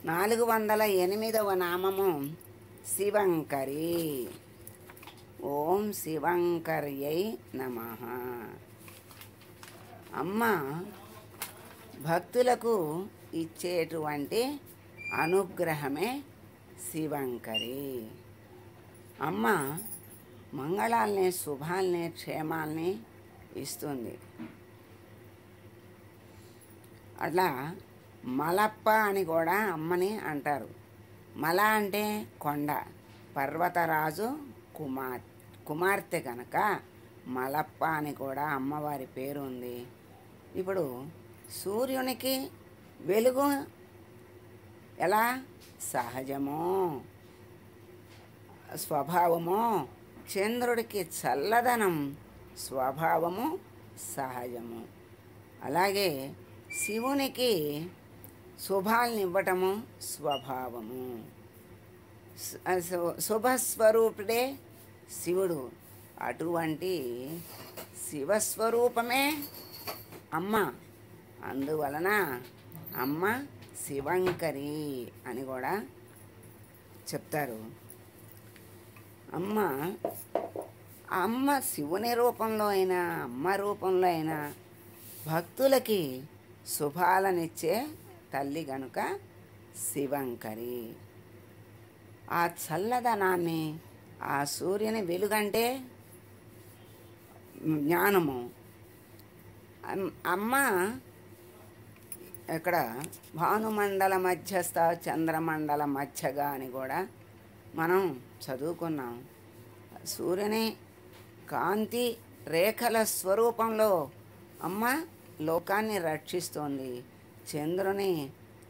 408వ నామము శివంకరి. ఓం శివంకర్యై నమః. అమ్మ భక్తులకు ఇచ్చేటువంటి అనుగ్రహమే శివంకరి. అమ్మ మంగళాల్ని, శుభాల్ని, క్షేమాల్ని ఇస్తుంది. అట్లా మలప్ప అని కూడా అమ్మని అంటారు. మల అంటే కొండ, పర్వతరాజు కుమార్తె కనుక మలప్ప అని కూడా అమ్మవారి పేరు ఉంది. ఇప్పుడు సూర్యునికి వెలుగు ఎలా సహజమో స్వభావమో, చంద్రుడికి చల్లదనం స్వభావము సహజము. అలాగే శివునికి శుభాల్ని ఇవ్వటము స్వభావము. శుభస్వరూపుడే శివుడు. అటువంటి శివస్వరూపమే అమ్మ. అందువలన అమ్మ శివంకరి అని కూడా చెప్తారు. అమ్మ శివుని రూపంలో అయినా, అమ్మ రూపంలో అయినా భక్తులకి శుభాలనిచ్చే తల్లి గనుక శివంకరి. ఆ చల్లదనాన్ని, ఆ సూర్యుని వెలుగంటే జ్ఞానము. అమ్మ ఇక్కడ భానుమండల మధ్యస్థ చంద్రమండల మధ్యగా అని కూడా మనం చదువుకున్నాం. సూర్యుని కాంతి రేఖల స్వరూపంలో అమ్మ లోకాన్ని రక్షిస్తోంది. చంద్రుని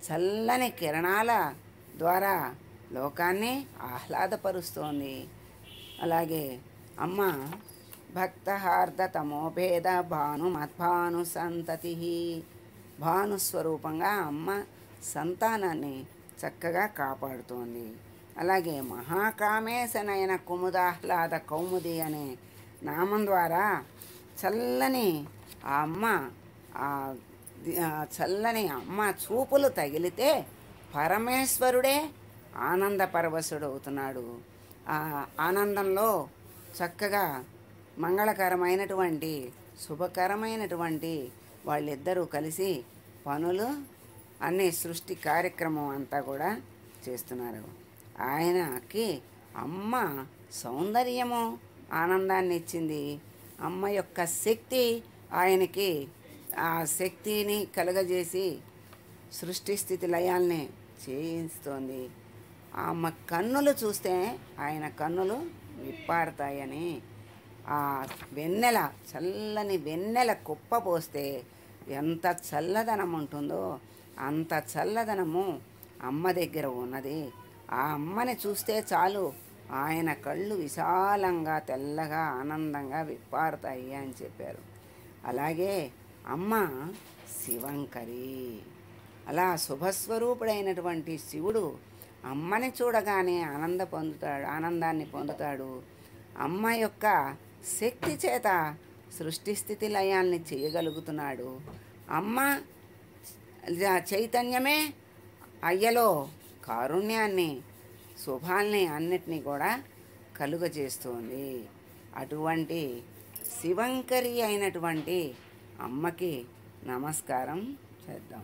చల్లని కిరణాల ద్వారా లోకాన్ని ఆహ్లాదపరుస్తోంది. అలాగే అమ్మ భక్తహార్ద తమోభేద భాను సంతతి. భానుస్వరూపంగా అమ్మ సంతానాన్ని చక్కగా కాపాడుతోంది. అలాగే మహాకామేశనైన కుముదాహ్లాద కౌముది అనే నామం ద్వారా చల్లని ఆ అమ్మ చల్లని అమ్మ చూపులు తగిలితే పరమేశ్వరుడే ఆనంద పరవశుడు అవుతున్నాడు. ఆ ఆనందంలో చక్కగా మంగళకరమైనటువంటి శుభకరమైనటువంటి వాళ్ళిద్దరూ కలిసి పనులు అన్ని సృష్టి కార్యక్రమం అంతా కూడా చేస్తున్నారు. ఆయనకి అమ్మ సౌందర్యము ఆనందాన్ని ఇచ్చింది. అమ్మ యొక్క శక్తి ఆయనకి ఆ శక్తిని కలుగజేసి సృష్టి స్థితి లయాల్ని చేయిస్తోంది. అమ్మ కన్నులు చూస్తే ఆయన కన్నులు విప్పారుతాయని, ఆ వెన్నెల చల్లని వెన్నెల కుప్ప పోస్తే ఎంత చల్లదనం ఉంటుందో అంత చల్లదనము అమ్మ దగ్గర ఉన్నది. ఆ అమ్మని చూస్తే చాలు ఆయన కళ్ళు విశాలంగా తెల్లగా ఆనందంగా విప్పారుతాయి అని చెప్పారు. అలాగే అమ్మ శివంకరి. అలా శుభస్వరూపుడైనటువంటి శివుడు అమ్మని చూడగానే ఆనందాన్ని పొందుతాడు. అమ్మ యొక్క శక్తి చేత సృష్టి స్థితి లయాల్ని చేయగలుగుతున్నాడు. అమ్మ చైతన్యమే అయ్యలో కారుణ్యాన్ని, శుభాల్ని అన్నిటినీ కూడా కలుగజేస్తుంది. అటువంటి శివంకరి అయినటువంటి అమ్మకి నమస్కారం చేద్దాం.